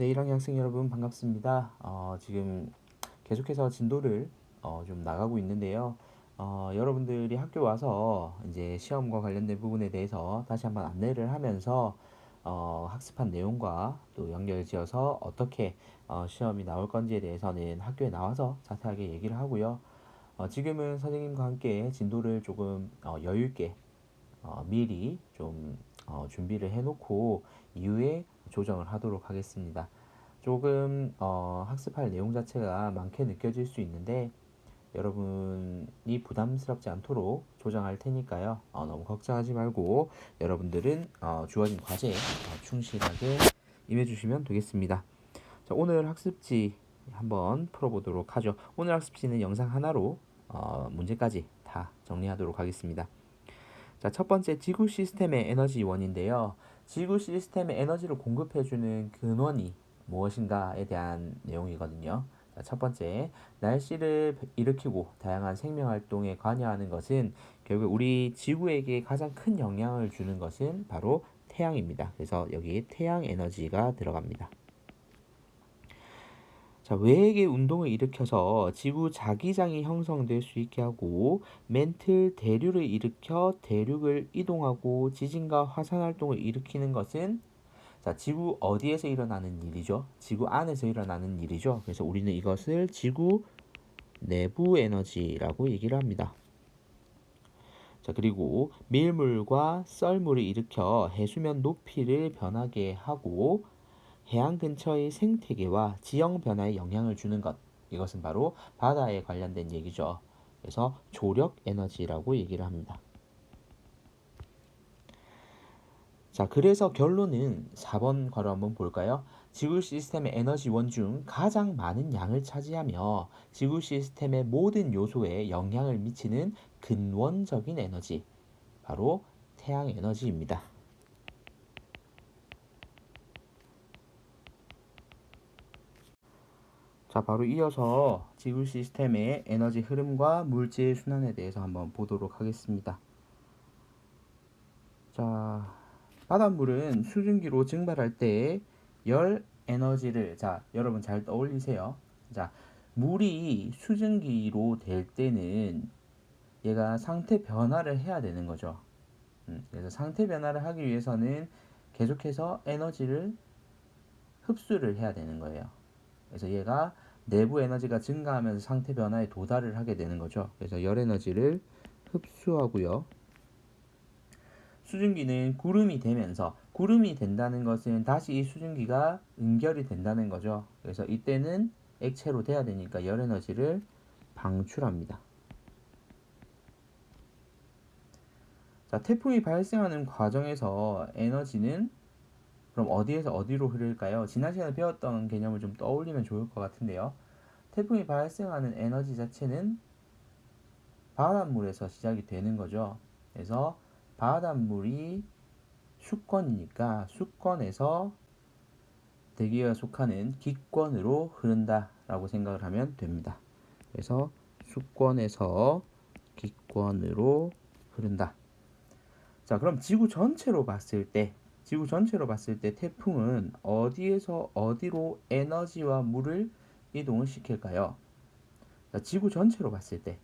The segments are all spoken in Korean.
네, 1학년 학생 여러분 반갑습니다. 지금 계속해서 진도를 좀 나가고 있는데요. 여러분들이 학교 와서 이제 시험과 관련된 부분에 대해서 다시 한번 안내를 하면서 학습한 내용과 또 연결지어서 어떻게 시험이 나올 건지에 대해서는 학교에 나와서 자세하게 얘기를 하고요. 지금은 선생님과 함께 진도를 조금 여유 있게 미리 좀 준비를 해놓고 이후에 조정을 하도록 하겠습니다. 조금 학습할 내용 자체가 많게 느껴질 수 있는데 여러분이 부담스럽지 않도록 조정할 테니까요. 너무 걱정하지 말고 여러분들은 주어진 과제에 충실하게 임해주시면 되겠습니다. 자, 오늘 학습지 한번 풀어보도록 하죠. 오늘 학습지는 영상 하나로 문제까지 다 정리하도록 하겠습니다. 자, 첫 번째 지구 시스템의 에너지원인데요. 지구 시스템에 에너지를 공급해주는 근원이 무엇인가에 대한 내용이거든요. 자, 첫 번째, 날씨를 일으키고 다양한 생명 활동에 관여하는 것은 결국 우리 지구에게 가장 큰 영향을 주는 것은 바로 태양입니다. 그래서 여기 태양 에너지가 들어갑니다. 자, 외액의 운동을 일으켜서 지구 자기장이 형성될 수 있게 하고 멘틀 대류를 일으켜 대륙을 이동하고 지진과 화산 활동을 일으키는 것은 자, 지구 어디에서 일어나는 일이죠? 지구 안에서 일어나는 일이죠. 그래서 우리는 이것을 지구 내부 에너지라고 얘기를 합니다. 자, 그리고 밀물과 썰물을 일으켜 해수면 높이를 변하게 하고 해안 근처의 생태계와 지형 변화에 영향을 주는 것. 이것은 바로 바다에 관련된 얘기죠. 그래서 조력 에너지라고 얘기를 합니다. 자, 그래서 결론은 4번 괄호 한번 볼까요? 지구 시스템의 에너지원 중 가장 많은 양을 차지하며 지구 시스템의 모든 요소에 영향을 미치는 근원적인 에너지. 바로 태양 에너지입니다. 자, 바로 이어서 지구 시스템의 에너지 흐름과 물질 순환에 대해서 한번 보도록 하겠습니다. 자, 바닷물은 수증기로 증발할 때 열 에너지를, 자, 여러분 잘 떠올리세요. 자, 물이 수증기로 될 때는 얘가 상태 변화를 해야 되는 거죠. 그래서 상태 변화를 하기 위해서는 계속해서 에너지를 흡수를 해야 되는 거예요. 그래서 얘가 내부 에너지가 증가하면서 상태 변화에 도달을 하게 되는 거죠. 그래서 열 에너지를 흡수하고요. 수증기는 구름이 되면서 구름이 된다는 것은 다시 이 수증기가 응결이 된다는 거죠. 그래서 이때는 액체로 돼야 되니까 열 에너지를 방출합니다. 자, 태풍이 발생하는 과정에서 에너지는 그럼 어디에서 어디로 흐를까요? 지난 시간에 배웠던 개념을 좀 떠올리면 좋을 것 같은데요. 태풍이 발생하는 에너지 자체는 바닷물에서 시작이 되는 거죠. 그래서 바닷물이 수권이니까 수권에서 대기에 속하는 기권으로 흐른다라고 생각을 하면 됩니다. 그래서 수권에서 기권으로 흐른다. 자, 그럼 지구 전체로 봤을 때 태풍은 어디에서 어디로 에너지와 물을 이동을 시킬까요? 자, 지구 전체로 봤을 때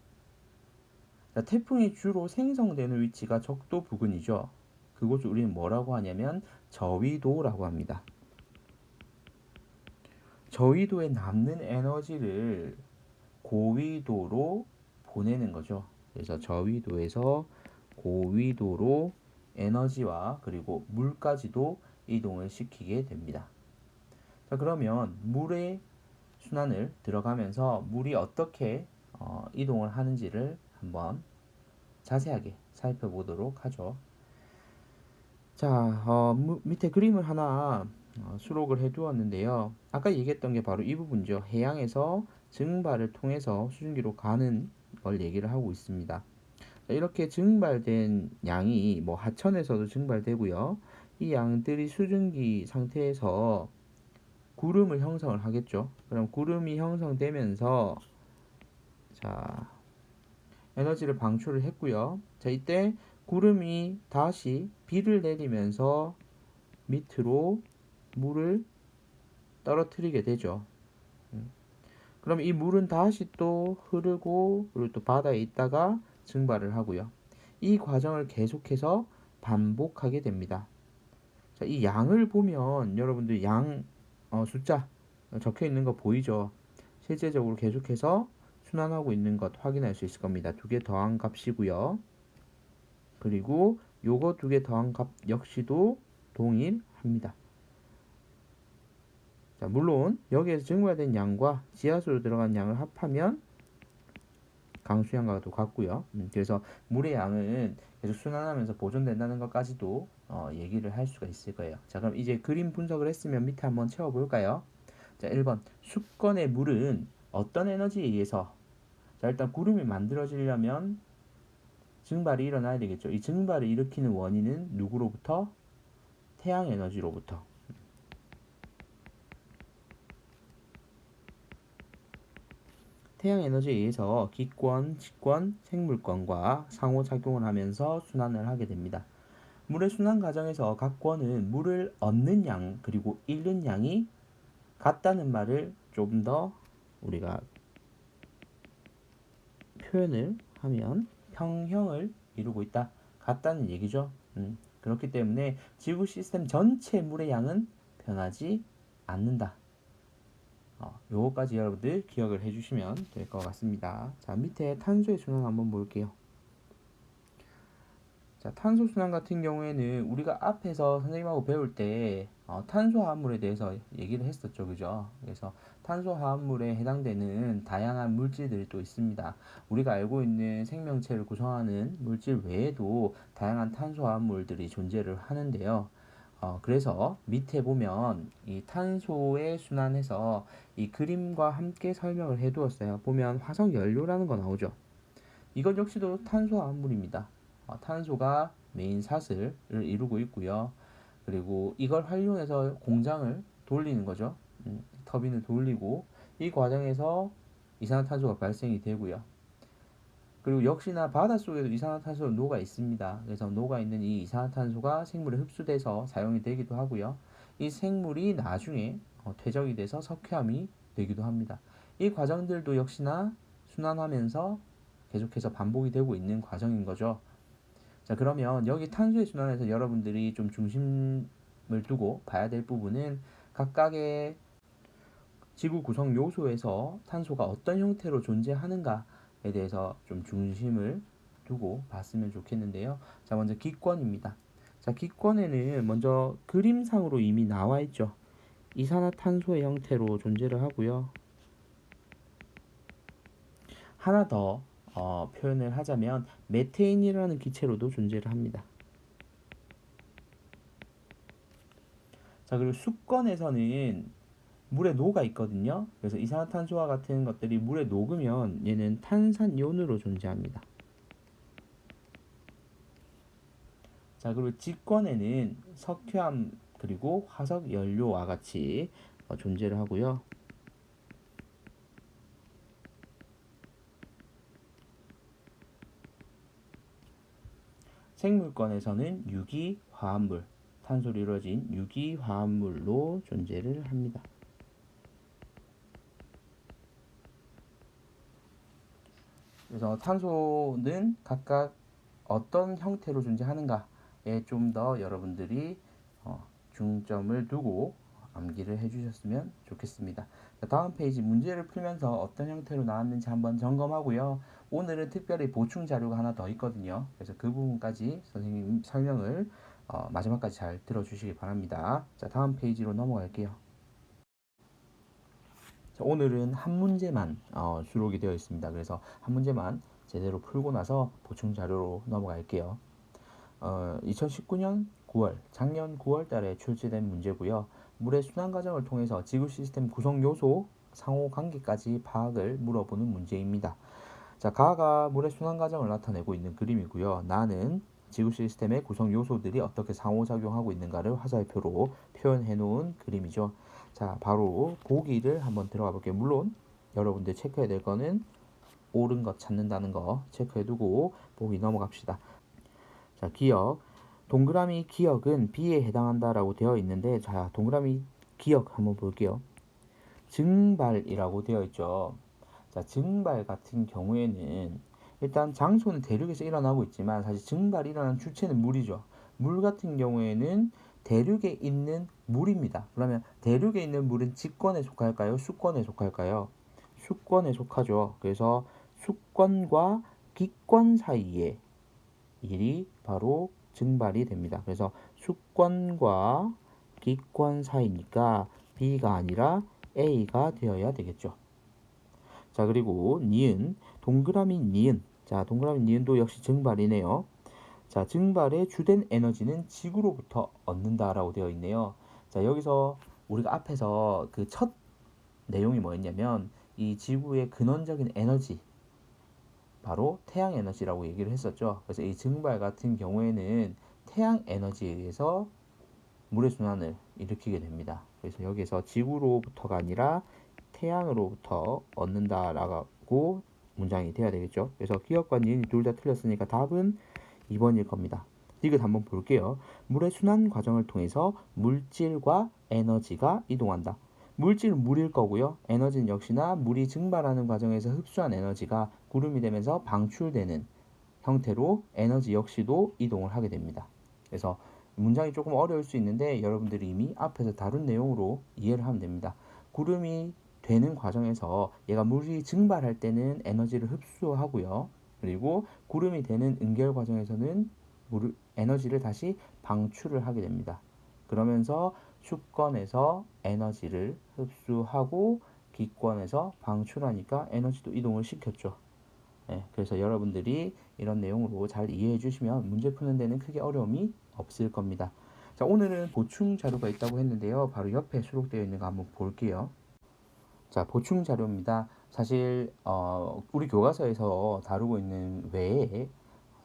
자, 태풍이 주로 생성되는 위치가 적도 부근이죠. 그곳을 우리는 뭐라고 하냐면 저위도라고 합니다. 저위도에 남는 에너지를 고위도로 보내는 거죠. 그래서 저위도에서 고위도로 에너지와 그리고 물까지도 이동을 시키게 됩니다. 자, 그러면 물의 순환을 들어가면서 물이 어떻게 이동을 하는지를 한번 자세하게 살펴보도록 하죠. 자, 밑에 그림을 하나 수록을 해두었는데요. 아까 얘기했던 게 바로 이 부분이죠. 해양에서 증발을 통해서 수증기로 가는 걸 얘기를 하고 있습니다. 자, 이렇게 증발된 양이 뭐 하천에서도 증발되고요. 이 양들이 수증기 상태에서 구름을 형성을 하겠죠. 그럼 구름이 형성되면서 자, 에너지를 방출을 했고요. 자, 이때 구름이 다시 비를 내리면서 밑으로 물을 떨어뜨리게 되죠. 그럼 이 물은 다시 또 흐르고 그리고 또 바다에 있다가 증발을 하고요. 이 과정을 계속해서 반복하게 됩니다. 자, 이 양을 보면 여러분들 양 숫자 적혀 있는 거 보이죠? 실제적으로 계속해서 순환하고 있는 것 확인할 수 있을 겁니다. 두 개 더한 값이고요. 그리고 요거 두 개 더한 값 역시도 동일합니다. 자, 물론 여기에서 증발된 양과 지하수로 들어간 양을 합하면 강수량과도 같고요. 그래서 물의 양은 계속 순환하면서 보존된다는 것까지도 얘기를 할 수가 있을 거예요. 자, 그럼 이제 그림 분석을 했으면 밑에 한번 채워볼까요? 자, 1번 수건의 물은 어떤 에너지에 의해서, 자, 일단 구름이 만들어지려면 증발이 일어나야 되겠죠. 이 증발을 일으키는 원인은 누구로부터? 태양 에너지로부터. 태양 에너지에 의해서 기권, 직권, 생물권과 상호작용을 하면서 순환을 하게 됩니다. 물의 순환 과정에서 각 권은 물을 얻는 양 그리고 잃는 양이 같다는 말을 좀 더 우리가 표현을 하면 평형을 이루고 있다. 같다는 얘기죠. 그렇기 때문에 지구 시스템 전체 물의 양은 변하지 않는다. 요거까지 여러분들 기억을 해주시면 될 것 같습니다. 자, 밑에 탄소의 순환 한번 볼게요. 자, 탄소 순환 같은 경우에는 우리가 앞에서 선생님하고 배울 때 탄소화합물에 대해서 얘기를 했었죠, 그죠? 그래서 탄소화합물에 해당되는 다양한 물질들이 또 있습니다. 우리가 알고 있는 생명체를 구성하는 물질 외에도 다양한 탄소화합물들이 존재를 하는데요. 그래서 밑에 보면 이 탄소의 순환에서 이 그림과 함께 설명을 해두었어요. 보면 화석 연료라는 거 나오죠. 이것 역시도 탄소화합물입니다. 탄소가 메인 사슬을 이루고 있고요. 그리고 이걸 활용해서 공장을 돌리는 거죠. 터빈을 돌리고 이 과정에서 이산화탄소가 발생이 되고요. 그리고 역시나 바닷속에도 이산화탄소가 녹아 있습니다. 그래서 녹아 있는 이 이산화탄소가 생물에 흡수돼서 사용이 되기도 하고요. 이 생물이 나중에 퇴적이 돼서 석회암이 되기도 합니다. 이 과정들도 역시나 순환하면서 계속해서 반복이 되고 있는 과정인 거죠. 자, 그러면 여기 탄소의 순환에서 여러분들이 좀 중심을 두고 봐야 될 부분은 각각의 지구 구성 요소에서 탄소가 어떤 형태로 존재하는가에 대해서 좀 중심을 두고 봤으면 좋겠는데요. 자, 먼저 기권입니다. 자, 기권에는 먼저 그림상으로 이미 나와 있죠. 이산화탄소의 형태로 존재를 하고요. 하나 더 표현을 하자면 메테인이라는 기체로도 존재를 합니다. 자, 그리고 수건에서는 물에 녹아 있거든요. 그래서 이산화탄소와 같은 것들이 물에 녹으면 얘는 탄산이온으로 존재합니다. 자, 그리고 직권에는 석회암 그리고 화석 연료와 같이 존재를 하고요. 생물권에서는 유기화합물, 탄소로 이루어진 유기화합물로 존재를 합니다. 그래서 탄소는 각각 어떤 형태로 존재하는가에 좀 더 여러분들이 중점을 두고 암기를 해주셨으면 좋겠습니다. 자, 다음 페이지 문제를 풀면서 어떤 형태로 나왔는지 한번 점검하고요. 오늘은 특별히 보충 자료가 하나 더 있거든요. 그래서 그 부분까지 선생님 설명을 마지막까지 잘 들어주시기 바랍니다. 자, 다음 페이지로 넘어갈게요. 자, 오늘은 한 문제만 수록이 되어 있습니다. 그래서 한 문제만 제대로 풀고 나서 보충 자료로 넘어갈게요. 2019년 9월, 작년 9월 달에 출제된 문제고요. 물의 순환 과정을 통해서 지구 시스템 구성 요소 상호 관계까지 파악을 물어보는 문제입니다. 자, 가가 물의 순환 과정을 나타내고 있는 그림이고요. 나는 지구 시스템의 구성 요소들이 어떻게 상호작용하고 있는가를 화살표로 표현해 놓은 그림이죠. 자, 바로 보기를 한번 들어가 볼게요. 물론 여러분들 체크해야 될 거는 옳은 것 찾는다는 거 체크해 두고 보기 넘어갑시다. 자, 기억. 동그라미 기억은 B에 해당한다라고 되어 있는데, 자, 동그라미 기억 한번 볼게요. 증발이라고 되어 있죠. 자, 증발 같은 경우에는 일단 장소는 대륙에서 일어나고 있지만 사실 증발이 일어나는 주체는 물이죠. 물 같은 경우에는 대륙에 있는 물입니다. 그러면 대륙에 있는 물은 직권에 속할까요? 수권에 속할까요? 수권에 속하죠. 그래서 수권과 기권 사이에 일이 바로 증발이 됩니다. 그래서 수권과 기권 사이니까 B가 아니라 A가 되어야 되겠죠. 자, 그리고 니은, 동그라미 니은. 자, 동그라미 니은도 역시 증발이네요. 자, 증발의 주된 에너지는 지구로부터 얻는다라고 되어 있네요. 자, 여기서 우리가 앞에서 그 첫 내용이 뭐였냐면 이 지구의 근원적인 에너지, 바로 태양 에너지라고 얘기를 했었죠. 그래서 이 증발 같은 경우에는 태양 에너지에 의해서 물의 순환을 일으키게 됩니다. 그래서 여기서 지구로부터가 아니라 태양으로부터 얻는다라고 문장이 돼야 되겠죠. 그래서 기억과 니은이 둘 다 틀렸으니까 답은 2번일 겁니다. 디귿 한번 볼게요. 물의 순환 과정을 통해서 물질과 에너지가 이동한다. 물질은 물일 거고요. 에너지는 역시나 물이 증발하는 과정에서 흡수한 에너지가 구름이 되면서 방출되는 형태로 에너지 역시도 이동을 하게 됩니다. 그래서 문장이 조금 어려울 수 있는데 여러분들이 이미 앞에서 다룬 내용으로 이해를 하면 됩니다. 구름이 되는 과정에서 얘가 물이 증발할 때는 에너지를 흡수하고요. 그리고 구름이 되는 응결 과정에서는 에너지를 다시 방출을 하게 됩니다. 그러면서 수권에서 에너지를 흡수하고 기권에서 방출하니까 에너지도 이동을 시켰죠. 네, 그래서 여러분들이 이런 내용으로 잘 이해해 주시면 문제 푸는 데는 크게 어려움이 없을 겁니다. 자, 오늘은 보충 자료가 있다고 했는데요. 바로 옆에 수록되어 있는 거 한번 볼게요. 자, 보충 자료입니다. 사실 우리 교과서에서 다루고 있는 외에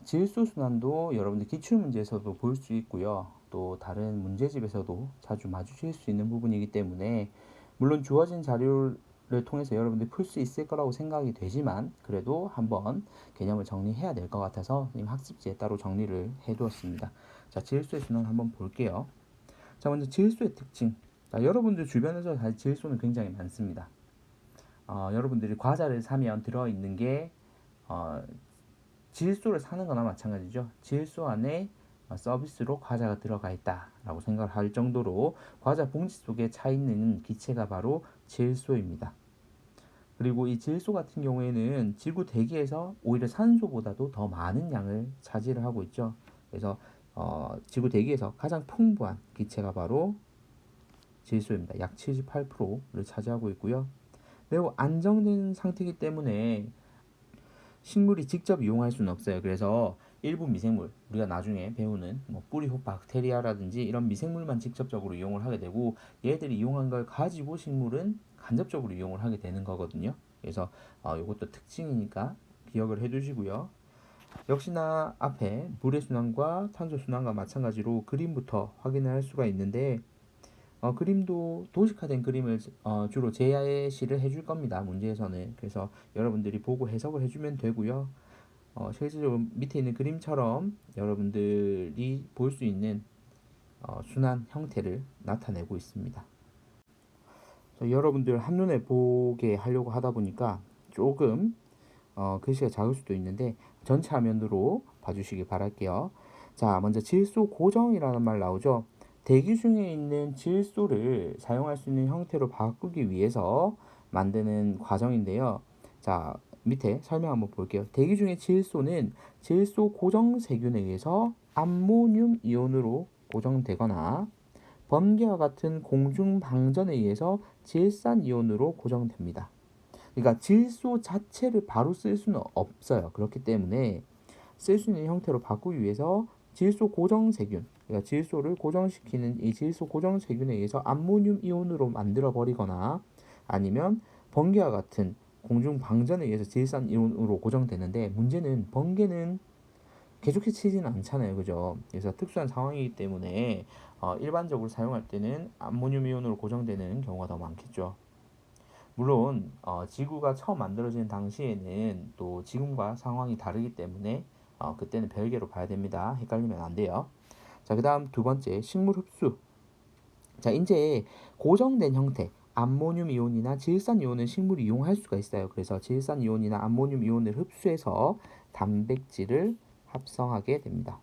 질소 순환도 여러분들 기출문제에서도 볼 수 있고요. 또 다른 문제집에서도 자주 마주칠 수 있는 부분이기 때문에 물론 주어진 자료를 통해서 여러분들이 풀 수 있을 거라고 생각이 되지만 그래도 한번 개념을 정리해야 될 것 같아서 학습지에 따로 정리를 해두었습니다. 자, 질소의 순환 한번 볼게요. 자, 먼저 질소의 특징. 자, 여러분들 주변에서 사실 질소는 굉장히 많습니다. 여러분들이 과자를 사면 들어있는 게 질소를 사는 거나 마찬가지죠. 질소 안에 서비스로 과자가 들어가 있다라고 생각을 할 정도로 과자 봉지 속에 차 있는 기체가 바로 질소입니다. 그리고 이 질소 같은 경우에는 지구 대기에서 오히려 산소보다도 더 많은 양을 차지를 하고 있죠. 그래서 지구 대기에서 가장 풍부한 기체가 바로 질소입니다. 약 78%를 차지하고 있고요. 매우 안정된 상태이기 때문에 식물이 직접 이용할 수는 없어요. 그래서 일부 미생물, 우리가 나중에 배우는 뿌리호 박테리아라든지 이런 미생물만 직접적으로 이용을 하게 되고 얘들이 이용한 걸 가지고 식물은 간접적으로 이용을 하게 되는 거거든요. 그래서 이것도 특징이니까 기억을 해두시고요. 역시나 앞에 물의 순환과 탄소 순환과 마찬가지로 그림부터 확인을 할 수가 있는데 그림도 도식화된 그림을 주로 제시를 해줄 겁니다. 문제에서는. 그래서 여러분들이 보고 해석을 해주면 되고요. 실제로 밑에 있는 그림처럼 여러분들이 볼 수 있는 순환 형태를 나타내고 있습니다. 여러분들 한눈에 보게 하려고 하다 보니까 조금 글씨가 작을 수도 있는데 전체 화면으로 봐주시기 바랄게요. 자, 먼저 질소 고정이라는 말 나오죠. 대기 중에 있는 질소를 사용할 수 있는 형태로 바꾸기 위해서 만드는 과정인데요. 자, 밑에 설명 한번 볼게요. 대기 중의 질소는 질소 고정 세균에 의해서 암모늄 이온으로 고정되거나 번개와 같은 공중 방전에 의해서 질산 이온으로 고정됩니다. 그러니까 질소 자체를 바로 쓸 수는 없어요. 그렇기 때문에 쓸 수 있는 형태로 바꾸기 위해서 질소 고정 세균, 그러니까 질소를 고정시키는 이 질소 고정 세균에 의해서 암모늄 이온으로 만들어 버리거나 아니면 번개와 같은 공중 방전에 의해서 질산 이온으로 고정되는데 문제는 번개는 계속해서 치지는 않잖아요. 그죠? 그래서 특수한 상황이기 때문에 일반적으로 사용할 때는 암모늄 이온으로 고정되는 경우가 더 많겠죠. 물론 지구가 처음 만들어진 당시에는 또 지금과 상황이 다르기 때문에 그때는 별개로 봐야 됩니다. 헷갈리면 안 돼요. 자, 그 다음 두 번째 식물 흡수. 자, 이제 고정된 형태, 암모늄 이온이나 질산 이온은 식물이 이용할 수가 있어요. 그래서 질산 이온이나 암모늄 이온을 흡수해서 단백질을 합성하게 됩니다.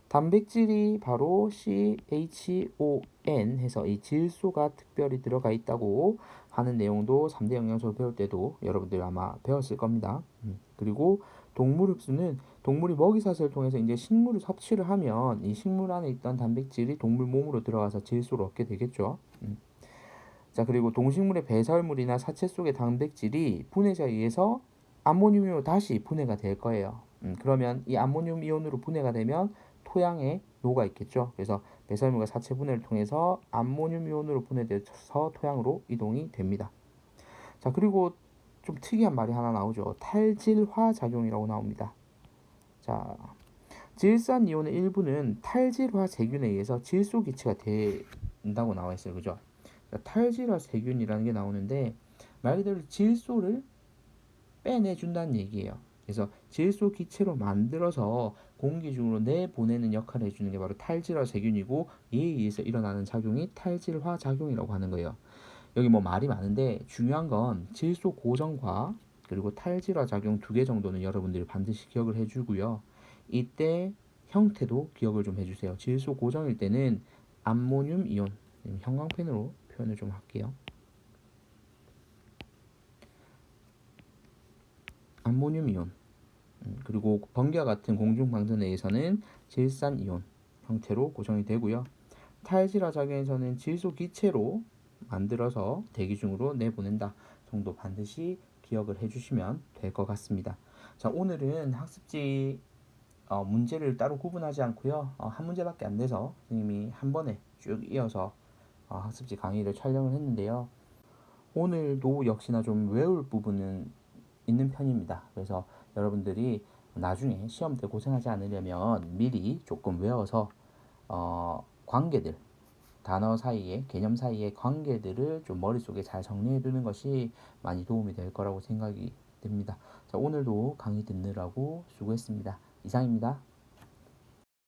단백질이 바로 CHON 해서 이 질소가 특별히 들어가 있다고 하는 내용도 3대 영양소 배울 때도 여러분들 아마 배웠을 겁니다. 그리고 동물 흡수는 동물이 먹이사슬을 통해서 이제 식물을 섭취를 하면 이 식물 안에 있던 단백질이 동물 몸으로 들어가서 질소를 얻게 되겠죠. 자, 그리고 동식물의 배설물이나 사체 속의 단백질이 분해자에 의해서 암모늄으로 다시 분해가 될 거예요. 그러면 이 암모늄 이온으로 분해가 되면 토양에 녹아 있겠죠. 그래서 배설물과 사체 분해를 통해서 암모늄 이온으로 분해돼서 토양으로 이동이 됩니다. 자, 그리고 좀 특이한 말이 하나 나오죠. 탈질화 작용이라고 나옵니다. 자, 질산 이온의 일부는 탈질화 세균에 의해서 질소 기체가 된다고 나와 있어요. 그죠? 탈질화 세균이라는 게 나오는데 말 그대로 질소를 빼내준다는 얘기예요. 그래서 질소 기체로 만들어서 공기 중으로 내보내는 역할을 해주는 게 바로 탈질화 세균이고 이에 의해서 일어나는 작용이 탈질화 작용이라고 하는 거예요. 여기 뭐 말이 많은데 중요한 건 질소 고정과 그리고 탈질화 작용 2개 정도는 여러분들이 반드시 기억을 해주고요. 이때 형태도 기억을 좀 해주세요. 질소 고정일 때는 암모늄 이온, 형광펜으로 표현을 좀 할게요. 암모늄 이온, 그리고 번개와 같은 공중방전에 의해서는 질산 이온 형태로 고정이 되고요. 탈질화 작용에서는 질소 기체로 만들어서 대기 중으로 내보낸다 정도 반드시 기억을 해주시면 될 것 같습니다. 자, 오늘은 학습지 문제를 따로 구분하지 않고요. 한 문제밖에 안 돼서 선생님이 한 번에 쭉 이어서 학습지 강의를 촬영을 했는데요. 오늘도 역시나 좀 외울 부분은 있는 편입니다. 그래서 여러분들이 나중에 시험 때 고생하지 않으려면 미리 조금 외워서 관계들, 단어 사이에, 개념 사이에 관계들을 좀 머릿속에 잘 정리해 두는 것이 많이 도움이 될 거라고 생각이 됩니다. 자, 오늘도 강의 듣느라고 수고했습니다. 이상입니다.